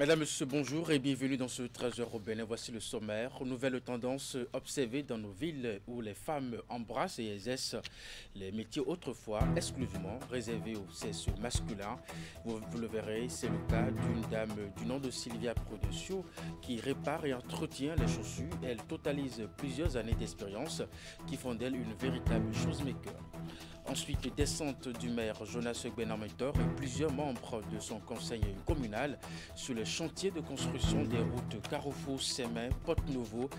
Mesdames, Messieurs, bonjour et bienvenue dans ce Trésor au Bénin. Voici le sommaire. Nouvelle tendance observée dans nos villes où les femmes embrassent et exercent les métiers autrefois exclusivement réservés au sexe masculin. Vous le verrez, c'est le cas d'une dame du nom de Sylvia Prudencio qui répare et entretient les chaussures. Elle totalise plusieurs années d'expérience qui font d'elle une véritable chose-maker. Ensuite, descente du maire Jonas Benamator et plusieurs membres de son conseil communal sur les chantiers de construction des routes Carrefour-Semin, Porte-Nouveau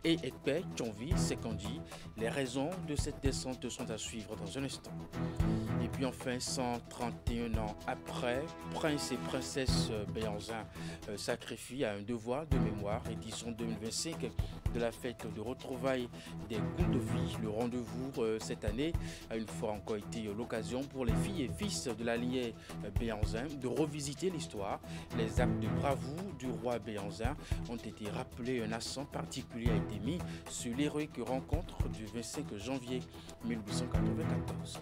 et Ekpe-Tchonvi-Sekandi. Les raisons de cette descente sont à suivre dans un instant. Et puis enfin, 131 ans après, prince et princesse Béanzin sacrifient à un devoir de mémoire, édition 2025 de la fête de retrouvailles des goûts de vie. Le rendez-vous cette année a une fois encore été l'occasion pour les filles et fils de la lignée Béanzin de revisiter l'histoire. Les actes de bravoure du roi Béanzin ont été rappelés. Un accent particulier a été mis sur l'héroïque rencontre du 25 janvier 1894.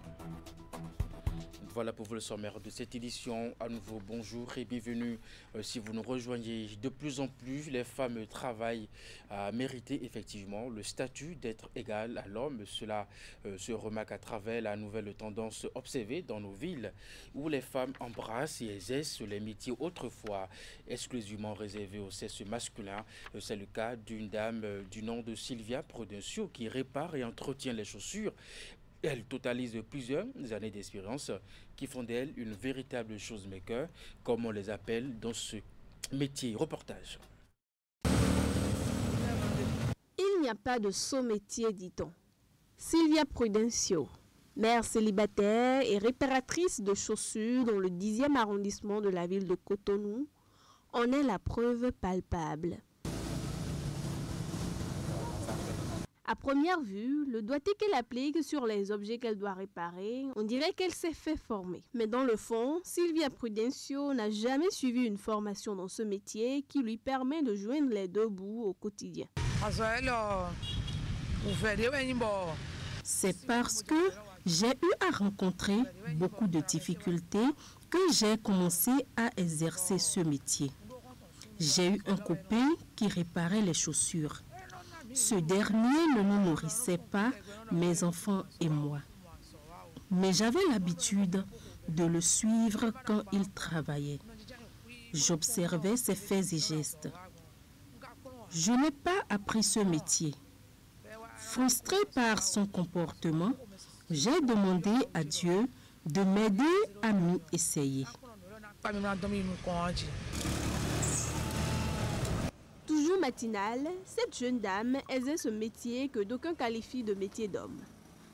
Voilà pour vous le sommaire de cette édition. À nouveau, bonjour et bienvenue. Si vous nous rejoignez, de plus en plus, les femmes travaillent à mériter effectivement le statut d'être égal à l'homme. Cela se remarque à travers la nouvelle tendance observée dans nos villes où les femmes embrassent et exercent les métiers autrefois exclusivement réservés au sexe masculin. C'est le cas d'une dame du nom de Sylvia Prudencio qui répare et entretient les chaussures. Elle totalise plusieurs années d'expérience qui font d'elle une véritable chose-maker, comme on les appelle dans ce métier. Reportage. Il n'y a pas de saut métier, dit-on. Sylvia Prudencio, mère célibataire et réparatrice de chaussures dans le 10e arrondissement de la ville de Cotonou, en est la preuve palpable. À première vue, le doigté qu'elle applique sur les objets qu'elle doit réparer, on dirait qu'elle s'est fait former. Mais dans le fond, Sylvia Prudencio n'a jamais suivi une formation dans ce métier qui lui permet de joindre les deux bouts au quotidien. C'est parce que j'ai eu à rencontrer beaucoup de difficultés que j'ai commencé à exercer ce métier. J'ai eu un copain qui réparait les chaussures. Ce dernier ne nous nourrissait pas, mes enfants et moi. Mais j'avais l'habitude de le suivre quand il travaillait. J'observais ses faits et gestes. Je n'ai pas appris ce métier. Frustré par son comportement, j'ai demandé à Dieu de m'aider à m'y essayer. Toujours matinale, cette jeune dame exerce ce métier que d'aucuns qualifient de métier d'homme.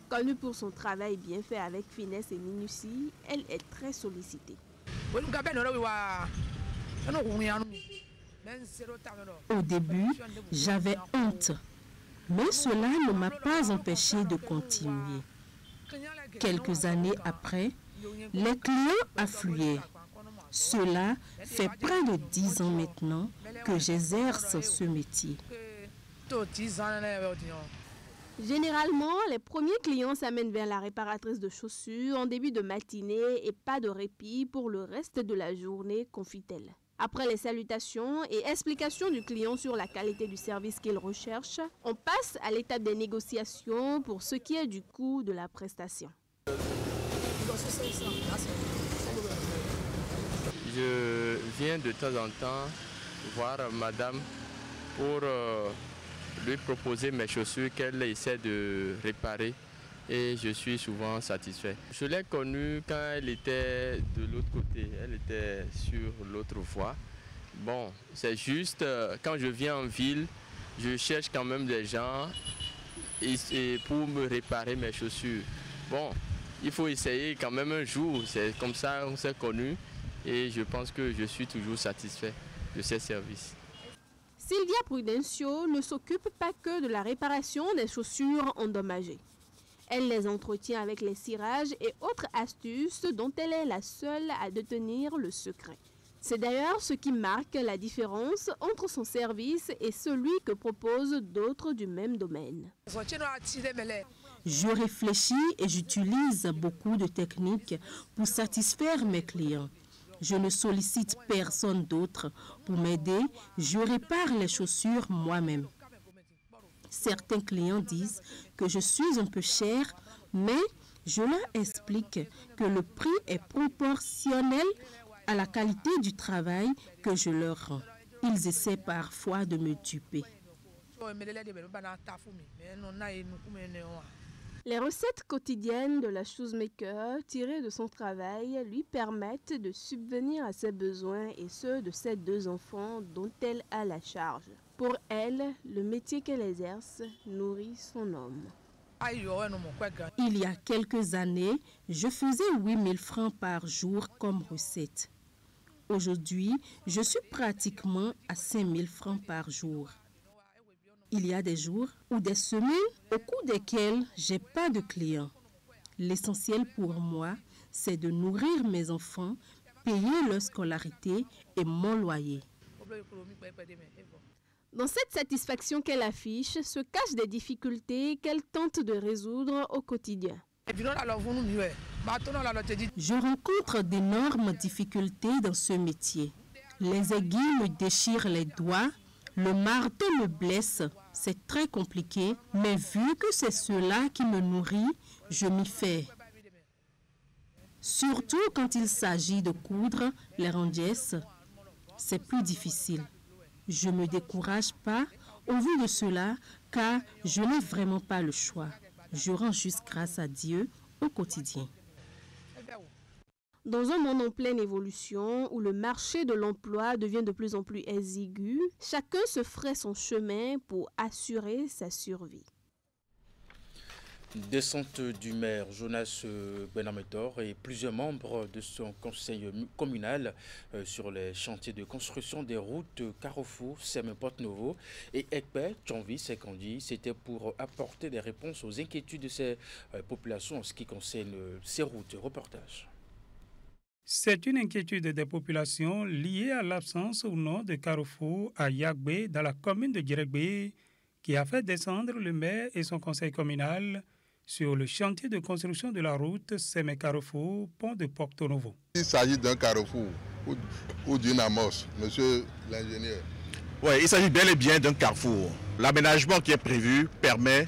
Connue pour son travail bien fait avec finesse et minutie, elle est très sollicitée. Au début, j'avais honte, mais cela ne m'a pas empêché de continuer. Quelques années après, les clients affluaient. Cela fait près de 10 ans maintenant que j'exerce ce métier. Généralement, les premiers clients s'amènent vers la réparatrice de chaussures en début de matinée et pas de répit pour le reste de la journée, confie-t-elle. Après les salutations et explications du client sur la qualité du service qu'il recherche, on passe à l'étape des négociations pour ce qui est du coût de la prestation. Je viens de temps en temps voir madame pour lui proposer mes chaussures qu'elle essaie de réparer et je suis souvent satisfait. Je l'ai connue quand elle était de l'autre côté, elle était sur l'autre voie. Bon, c'est juste quand je viens en ville, je cherche quand même des gens et pour me réparer mes chaussures. Bon, il faut essayer quand même un jour, c'est comme ça qu'on s'est connus. Et je pense que je suis toujours satisfait de ces services. Sylvia Prudencio ne s'occupe pas que de la réparation des chaussures endommagées. Elle les entretient avec les cirages et autres astuces dont elle est la seule à détenir le secret. C'est d'ailleurs ce qui marque la différence entre son service et celui que proposent d'autres du même domaine. Je réfléchis et j'utilise beaucoup de techniques pour satisfaire mes clients. Je ne sollicite personne d'autre pour m'aider. Je répare les chaussures moi-même. Certains clients disent que je suis un peu chère, mais je leur explique que le prix est proportionnel à la qualité du travail que je leur rends. Ils essaient parfois de me duper. Les recettes quotidiennes de la shoemaker tirées de son travail lui permettent de subvenir à ses besoins et ceux de ses 2 enfants dont elle a la charge. Pour elle, le métier qu'elle exerce nourrit son homme. Il y a quelques années, je faisais 8 000 francs par jour comme recette. Aujourd'hui, je suis pratiquement à 5 000 francs par jour. Il y a des jours ou des semaines au cours desquelles je n'ai pas de clients. L'essentiel pour moi, c'est de nourrir mes enfants, payer leur scolarité et mon loyer. Dans cette satisfaction qu'elle affiche se cachent des difficultés qu'elle tente de résoudre au quotidien. Je rencontre d'énormes difficultés dans ce métier. Les aiguilles me déchirent les doigts, le marteau me blesse. C'est très compliqué, mais vu que c'est cela qui me nourrit, je m'y fais. Surtout quand il s'agit de coudre les rondies, c'est plus difficile. Je ne me décourage pas au vu de cela, car je n'ai vraiment pas le choix. Je rends juste grâce à Dieu au quotidien. Dans un monde en pleine évolution, où le marché de l'emploi devient de plus en plus exigu, chacun se ferait son chemin pour assurer sa survie. Descente du maire Jonas Benametor et plusieurs membres de son conseil communal sur les chantiers de construction des routes Carrefour, Seme-Porte-Novo et Ekpe, Tchonvi, Sekandi. C'était pour apporter des réponses aux inquiétudes de ces populations en ce qui concerne ces routes. Reportage. C'est une inquiétude des populations liée à l'absence ou non de carrefour à Yagbe dans la commune de Djirekbe qui a fait descendre le maire et son conseil communal sur le chantier de construction de la route Seme-Carrefour, pont de Porto-Novo. Il s'agit d'un carrefour ou d'une amorce, monsieur l'ingénieur. Oui, il s'agit bel et bien d'un carrefour. L'aménagement qui est prévu permet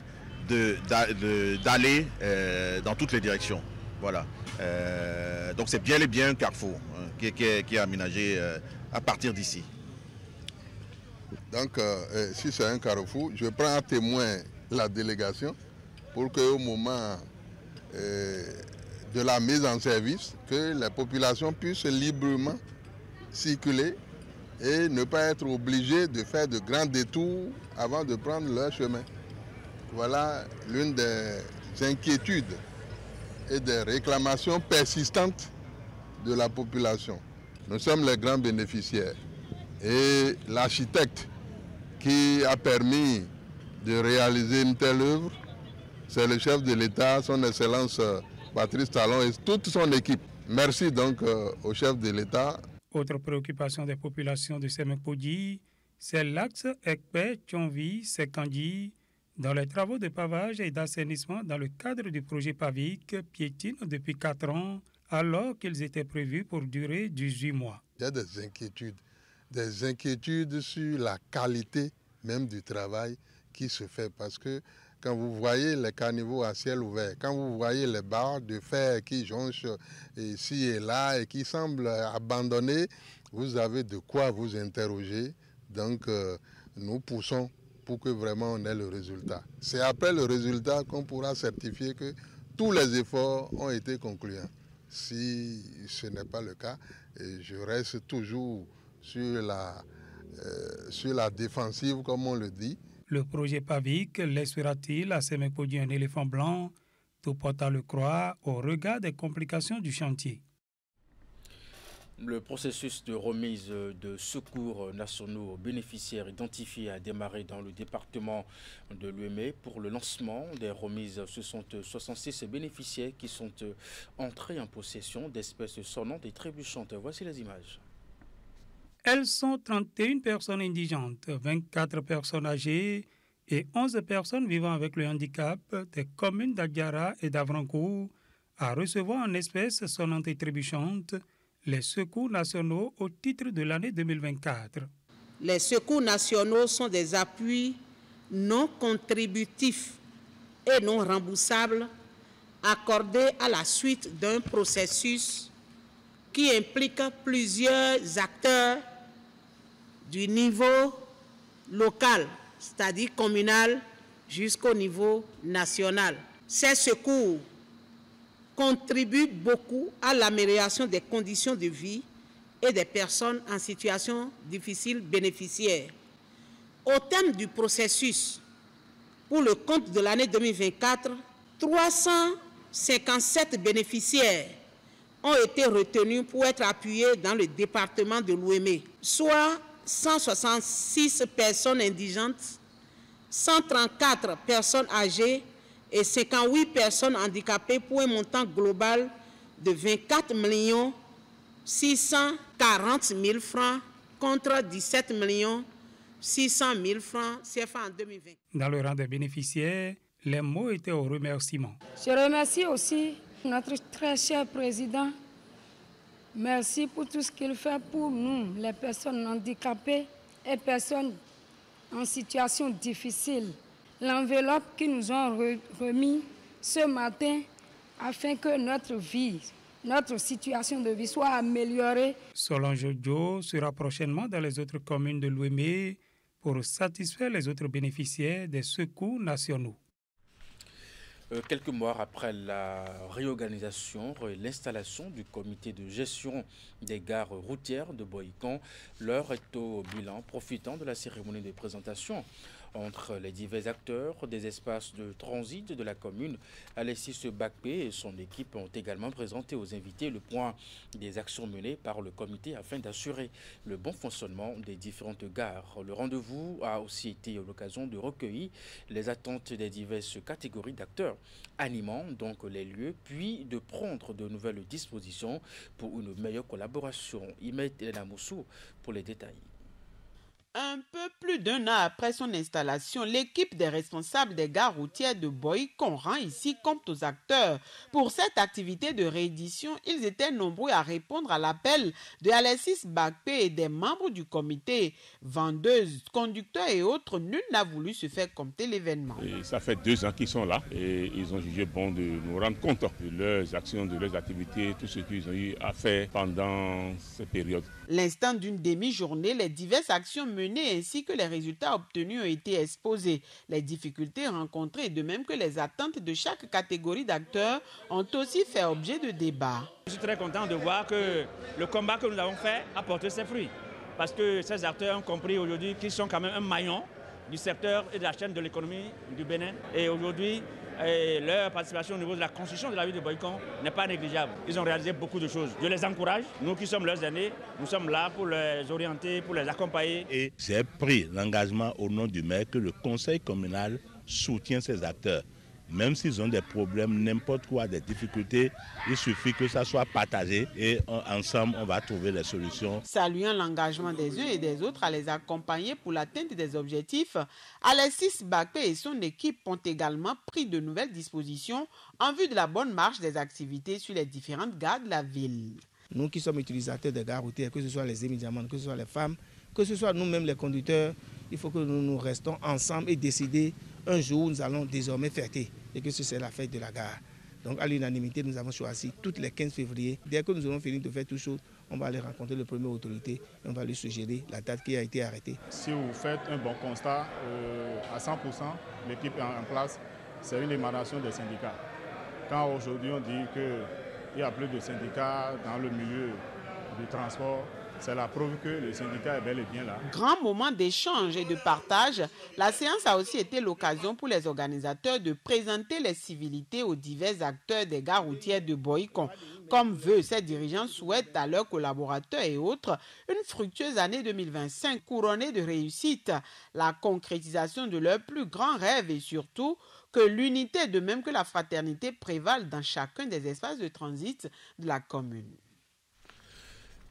d'aller dans toutes les directions. Voilà. Donc c'est bien et bien un carrefour qui est aménagé à partir d'ici. Donc si c'est un carrefour, je prends à témoin la délégation pour qu'au moment de la mise en service, que les populations puissent librement circuler et ne pas être obligées de faire de grands détours avant de prendre leur chemin. Voilà l'une des inquiétudes et des réclamations persistantes de la population. Nous sommes les grands bénéficiaires. Et l'architecte qui a permis de réaliser une telle œuvre, c'est le chef de l'État, son Excellence Patrice Talon et toute son équipe. Merci donc au chef de l'État. Autre préoccupation des populations de Semekpodji, c'est l'axe Ekpe-Tchonvi-Sekandi, dans les travaux de pavage et d'assainissement dans le cadre du projet PAVIC piétine depuis 4 ans, alors qu'ils étaient prévus pour durer 18 mois. Il y a des inquiétudes sur la qualité même du travail qui se fait parce que quand vous voyez les caniveaux à ciel ouvert, quand vous voyez les barres de fer qui jonchent ici et là et qui semblent abandonnées, vous avez de quoi vous interroger. Donc nous poussons pour que vraiment on ait le résultat. C'est après le résultat qu'on pourra certifier que tous les efforts ont été concluants. Si ce n'est pas le cas, je reste toujours sur la défensive, comme on le dit. Le projet PAVIC laissera-t-il à Semekpodji un éléphant blanc? Tout porte à le croire au regard des complications du chantier. Le processus de remise de secours nationaux aux bénéficiaires identifiés a démarré dans le département de l'UEME. Pour le lancement des remises, ce sont 66 bénéficiaires qui sont entrés en possession d'espèces sonnantes et trébuchantes. Voici les images. Elles sont 31 personnes indigentes, 24 personnes âgées et 11 personnes vivant avec le handicap des communes d'Adiara et d'Avrancourt à recevoir en espèces sonnantes et trébuchantes les secours nationaux au titre de l'année 2024. Les secours nationaux sont des appuis non contributifs et non remboursables accordés à la suite d'un processus qui implique plusieurs acteurs du niveau local, c'est-à-dire communal, jusqu'au niveau national. Ces secours contribuent beaucoup à l'amélioration des conditions de vie et des personnes en situation difficile bénéficiaires. Au terme du processus, pour le compte de l'année 2024, 357 bénéficiaires ont été retenus pour être appuyés dans le département de l'Ouémé, soit 166 personnes indigentes, 134 personnes âgées et 58 personnes handicapées pour un montant global de 24 640 000 francs contre 17 600 000 francs CFA en 2020. Dans le rang des bénéficiaires, les mots étaient au remerciement. Je remercie aussi notre très cher président. Merci pour tout ce qu'il fait pour nous, les personnes handicapées et personnes en situation difficile. L'enveloppe qu'ils nous ont remis ce matin afin que notre situation de vie soit améliorée. Solange Dio sera prochainement dans les autres communes de l'Ouémé pour satisfaire les autres bénéficiaires des secours nationaux. Quelques mois après la réorganisation et l'installation du comité de gestion des gares routières de Bohican, l'heure est au bilan profitant de la cérémonie de présentation. Entre les divers acteurs des espaces de transit de la commune, Alexis Bakpé et son équipe ont également présenté aux invités le point des actions menées par le comité afin d'assurer le bon fonctionnement des différentes gares. Le rendez-vous a aussi été l'occasion de recueillir les attentes des diverses catégories d'acteurs, animant donc les lieux, puis de prendre de nouvelles dispositions pour une meilleure collaboration. Imet Elena Moussou pour les détails. Un peu plus d'un an après son installation, l'équipe des responsables des gares routières de Bohican rend ici compte aux acteurs. Pour cette activité de réédition, ils étaient nombreux à répondre à l'appel de Alexis Bakpé et des membres du comité. Vendeuses, conducteurs et autres, nul n'a voulu se faire compter l'événement. Ça fait 2 ans qu'ils sont là et ils ont jugé bon de nous rendre compte de leurs actions, de leurs activités, tout ce qu'ils ont eu à faire pendant cette période. L'instant d'une demi-journée, les diverses actions menées ainsi que les résultats obtenus ont été exposés. Les difficultés rencontrées, de même que les attentes de chaque catégorie d'acteurs, ont aussi fait objet de débat. Je suis très content de voir que le combat que nous avons fait a porté ses fruits. Parce que ces acteurs ont compris aujourd'hui qu'ils sont quand même un maillon du secteur et de la chaîne de l'économie du Bénin. Et aujourd'hui, leur participation au niveau de la construction de la ville de Bohican n'est pas négligeable. Ils ont réalisé beaucoup de choses. Je les encourage. Nous qui sommes leurs aînés, nous sommes là pour les orienter, pour les accompagner. Et j'ai pris l'engagement au nom du maire que le conseil communal soutient ces acteurs. Même s'ils ont des problèmes, n'importe quoi, des difficultés, il suffit que ça soit partagé et ensemble, on va trouver les solutions. Saluant l'engagement des uns et des autres à les accompagner pour l'atteinte des objectifs, Alexis Bakpé et son équipe ont également pris de nouvelles dispositions en vue de la bonne marche des activités sur les différentes gares de la ville. Nous qui sommes utilisateurs des gares routières, que ce soit les émigrants, que ce soit les femmes, que ce soit nous-mêmes les conducteurs, il faut que nous restons ensemble et décider un jour où nous allons désormais fêter et que c'est la fête de la gare. Donc à l'unanimité, nous avons choisi toutes les 15 février. Dès que nous aurons fini de faire tout chose, on va aller rencontrer le premier autorité et on va lui suggérer la date qui a été arrêtée. Si vous faites un bon constat, à 100%, l'équipe est en place, c'est une émanation des syndicats. Quand aujourd'hui on dit qu'il y a plus de syndicats dans le milieu du transport, c'est la preuve que le syndicat est bel et bien là. Grand moment d'échange et de partage, la séance a aussi été l'occasion pour les organisateurs de présenter les civilités aux divers acteurs des gares routières de Bohican. Comme veut, ces dirigeants souhaitent à leurs collaborateurs et autres une fructueuse année 2025 couronnée de réussite, la concrétisation de leurs plus grands rêves et surtout que l'unité de même que la fraternité prévalent dans chacun des espaces de transit de la commune.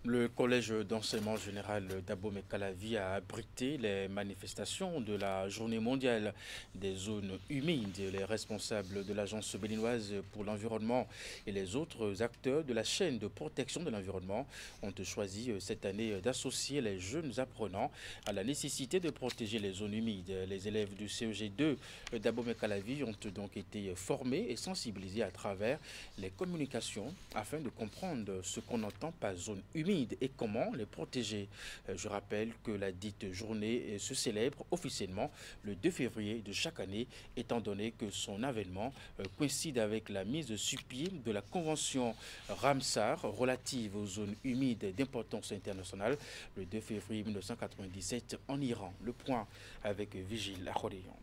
Le collège d'enseignement général d'Abomey-Calavi a abrité les manifestations de la journée mondiale des zones humides. Les responsables de l'agence béninoise pour l'environnement et les autres acteurs de la chaîne de protection de l'environnement ont choisi cette année d'associer les jeunes apprenants à la nécessité de protéger les zones humides. Les élèves du CEG2 d'Abomey-Calavi ont donc été formés et sensibilisés à travers les communications afin de comprendre ce qu'on entend par zone humide et comment les protéger. Je rappelle que la dite journée se célèbre officiellement le 2 février de chaque année, étant donné que son avènement coïncide avec la mise sur pied de la convention Ramsar relative aux zones humides d'importance internationale le 2 février 1997 en Iran. Le point avec Vigile Akhodeyan.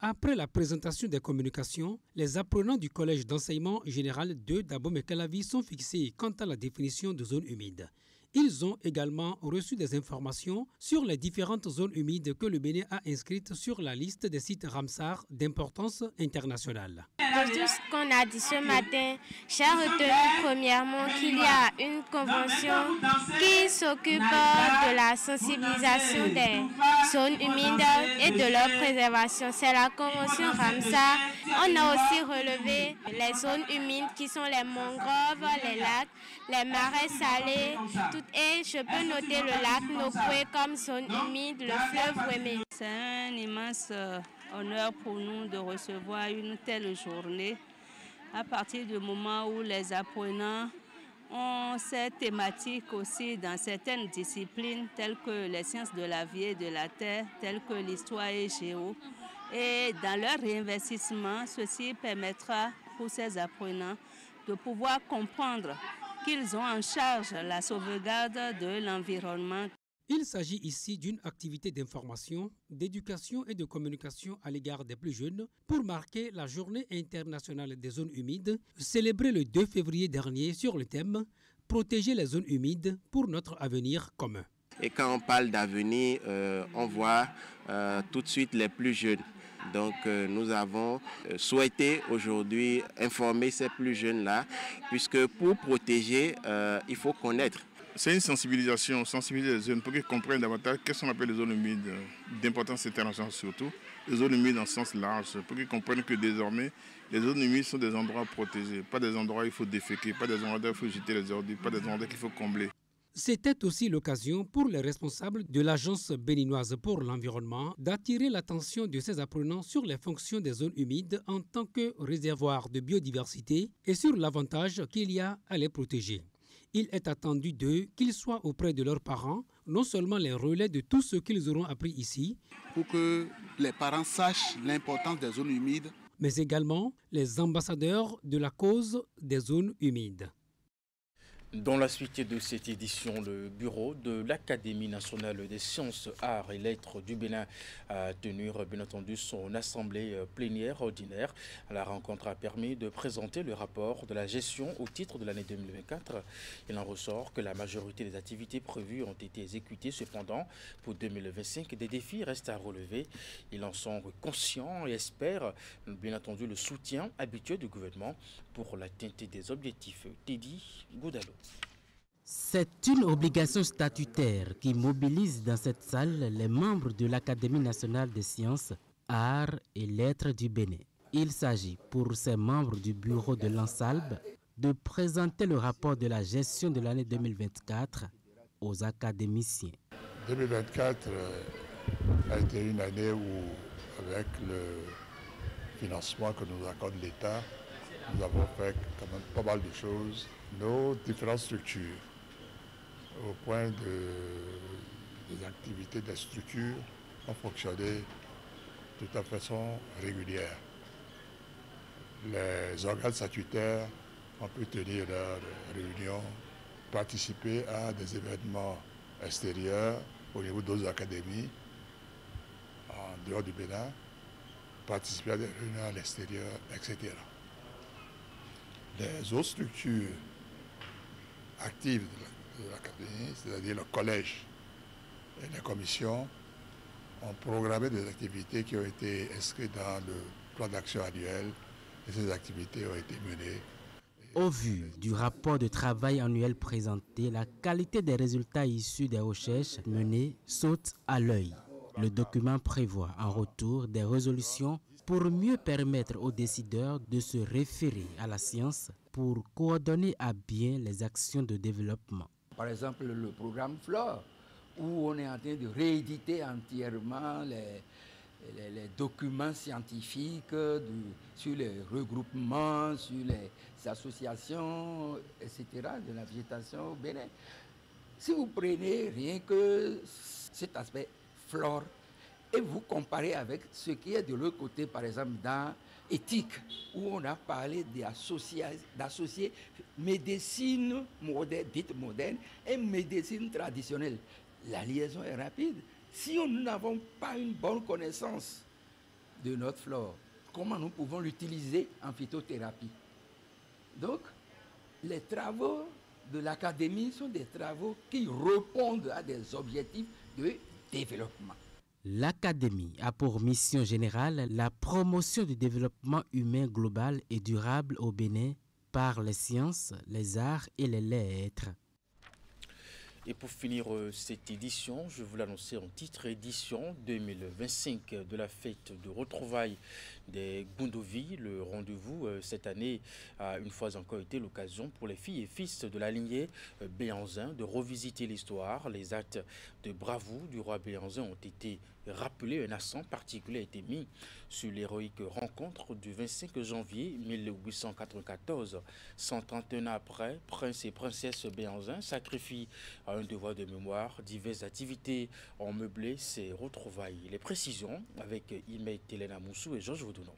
Après la présentation des communications, les apprenants du collège d'enseignement général 2 d'Abomey-Calavi sont fixés quant à la définition de zones humides. Ils ont également reçu des informations sur les différentes zones humides que le Bénin a inscrites sur la liste des sites Ramsar d'importance internationale. De tout ce qu'on a dit ce matin, j'ai retenu premièrement qu'il y a une convention qui s'occupe de la sensibilisation des zones humides et de leur préservation. C'est la convention Ramsar. On a aussi relevé les zones humides qui sont les mangroves, les lacs, les marais salés, et je peux noter le lac Nokwe comme zone humide, le fleuve Wémé. C'est un immense honneur pour nous de recevoir une telle journée à partir du moment où les apprenants ont ces thématiques aussi dans certaines disciplines telles que les sciences de la vie et de la terre, telles que l'histoire et géo. Et dans leur réinvestissement, ceci permettra pour ces apprenants de pouvoir comprendre qu'ils ont en charge la sauvegarde de l'environnement. Il s'agit ici d'une activité d'information, d'éducation et de communication à l'égard des plus jeunes pour marquer la Journée internationale des zones humides, célébrée le 2 février dernier sur le thème « Protéger les zones humides pour notre avenir commun ». Et quand on parle d'avenir, on voit tout de suite les plus jeunes. Donc nous avons souhaité aujourd'hui informer ces plus jeunes-là, puisque pour protéger, il faut connaître. C'est une sensibilisation, sensibiliser les jeunes pour qu'ils comprennent davantage qu'est-ce qu'on appelle les zones humides, d'importance internationale surtout, les zones humides en sens large, pour qu'ils comprennent que désormais, les zones humides sont des endroits protégés, pas des endroits où il faut déféquer, pas des endroits où il faut jeter les ordures, pas des endroits qu'il faut combler. C'était aussi l'occasion pour les responsables de l'Agence béninoise pour l'environnement d'attirer l'attention de ces apprenants sur les fonctions des zones humides en tant que réservoir de biodiversité et sur l'avantage qu'il y a à les protéger. Il est attendu d'eux qu'ils soient auprès de leurs parents, non seulement les relais de tout ce qu'ils auront appris ici, pour que les parents sachent l'importance des zones humides, mais également les ambassadeurs de la cause des zones humides. Dans la suite de cette édition, le bureau de l'Académie nationale des sciences, arts et lettres du Bénin a tenu bien entendu son assemblée plénière ordinaire. La rencontre a permis de présenter le rapport de la gestion au titre de l'année 2024. Il en ressort que la majorité des activités prévues ont été exécutées. Cependant, pour 2025, des défis restent à relever. Ils en sont conscients et espèrent bien entendu le soutien habituel du gouvernement pour l'atteinte des objectifs. Teddy Goudalo. C'est une obligation statutaire qui mobilise dans cette salle les membres de l'Académie nationale des sciences, arts et lettres du Bénin. Il s'agit pour ces membres du bureau de l'Ansalbe de présenter le rapport de la gestion de l'année 2024 aux académiciens. 2024 a été une année où, avec le financement que nous accorde l'État, nous avons fait quand même pas mal de choses. Nos différentes structures, au point des activités des structures, ont fonctionné de façon régulière. Les organes statutaires ont pu tenir leurs réunions, participer à des événements extérieurs au niveau d'autres académies, en dehors du Bénin, participer à des réunions à l'extérieur, etc. Les autres structures actives de l'académie, c'est-à-dire le collège et les commissions, ont programmé des activités qui ont été inscrites dans le plan d'action annuel et ces activités ont été menées. Au vu du rapport de travail annuel présenté, la qualité des résultats issus des recherches menées saute à l'œil. Le document prévoit en retour des résolutions pour mieux permettre aux décideurs de se référer à la science pour coordonner à bien les actions de développement. Par exemple, le programme FLOR, où on est en train de rééditer entièrement les documents scientifiques sur les regroupements, sur les associations, etc. de la végétation au Bénin. Si vous prenez rien que cet aspect flore et vous comparez avec ce qui est de l'autre côté, par exemple dans éthique, où on a parlé d'associer médecine moderne, dite moderne et médecine traditionnelle, la liaison est rapide. Si nous n'avons pas une bonne connaissance de notre flore, comment nous pouvons l'utiliser en phytothérapie? Donc, les travaux de l'académie sont des travaux qui répondent à des objectifs de développement. L'académie a pour mission générale la promotion du développement humain global et durable au Bénin par les sciences, les arts et les lettres. Et pour finir cette édition, je vous l'annoncer en titre, édition 2025 de la fête de retrouvailles des Gundovi. Le rendez-vous cette année a une fois encore été l'occasion pour les filles et fils de la lignée Béhanzin de revisiter l'histoire. Les actes de bravoure du roi Béhanzin ont été rappelés. Un accent particulier a été mis sur l'héroïque rencontre du 25 janvier 1894. 131 ans après, prince et princesse Béhanzin sacrifient à un devoir de mémoire. Diverses activités ont meublé ces retrouvailles. Les précisions avec Imet Hélène Moussou et Georges Vaudounon.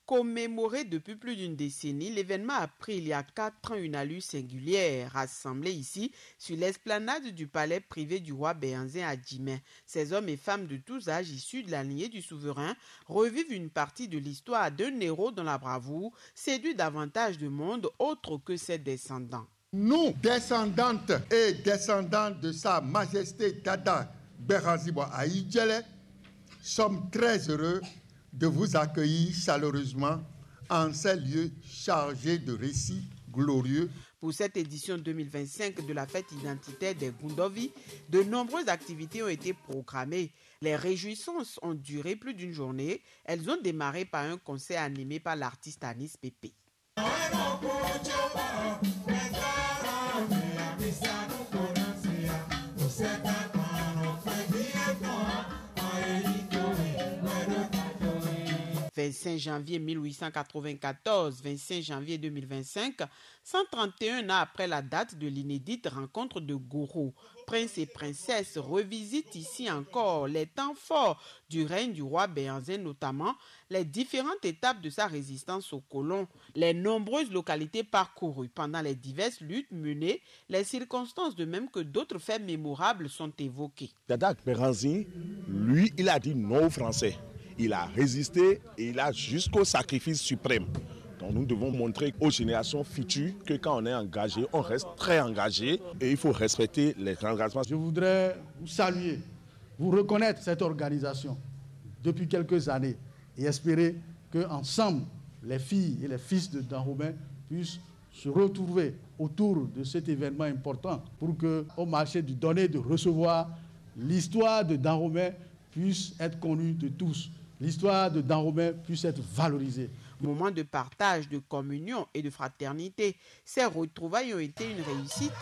Commémoré depuis plus d'une décennie, l'événement a pris il y a 4 ans une allure singulière, rassemblé ici sur l'esplanade du palais privé du roi Béhanzin à Djimé. Ces hommes et femmes de tous âges issus de la lignée du souverain revivent une partie de l'histoire d'un héros dont la bravoure séduit davantage de monde autre que ses descendants. Nous, descendantes et descendants de Sa Majesté Dada Béhanzin Aïdjele, sommes très heureux de vous accueillir chaleureusement en ces lieux chargés de récits glorieux. Pour cette édition 2025 de la fête identitaire des Gundovi, de nombreuses activités ont été programmées. Les réjouissances ont duré plus d'une journée. Elles ont démarré par un concert animé par l'artiste Anis Pépé. « 25 janvier 1894, 25 janvier 2025, 131 ans après la date de l'inédite rencontre de Goro, prince et princesse revisitent ici encore les temps forts du règne du roi Béhanzin, notamment les différentes étapes de sa résistance aux colons, les nombreuses localités parcourues pendant les diverses luttes menées, les circonstances de même que d'autres faits mémorables sont évoquées. Dada Béhanzin, lui, il a dit non aux Français. Il a résisté et il a jusqu'au sacrifice suprême. Donc nous devons montrer aux générations futures que quand on est engagé, on reste très engagé et il faut respecter les engagements. Je voudrais vous saluer, vous reconnaître cette organisation depuis quelques années et espérer qu'ensemble, les filles et les fils de Dahomey puissent se retrouver autour de cet événement important pour qu'au marché du donner et de recevoir, l'histoire de Dahomey puisse être connue de tous. L'histoire de Dahomey puisse être valorisée. Moment de partage, de communion et de fraternité. Ces retrouvailles ont été une réussite.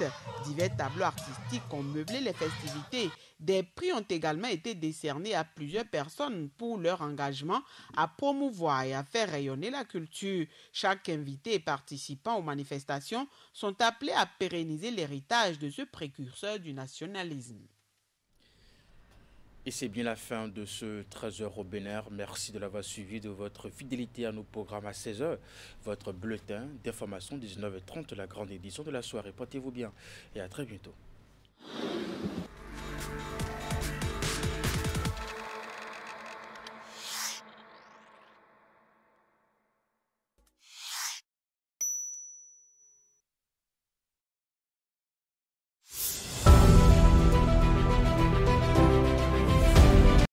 Divers tableaux artistiques ont meublé les festivités. Des prix ont également été décernés à plusieurs personnes pour leur engagement à promouvoir et à faire rayonner la culture. Chaque invité et participant aux manifestations sont appelés à pérenniser l'héritage de ce précurseur du nationalisme. Et c'est bien la fin de ce 13h au Bénin. Merci de l'avoir suivi, de votre fidélité à nos programmes à 16h. Votre bulletin d'information 19h30, la grande édition de la soirée. Portez-vous bien et à très bientôt.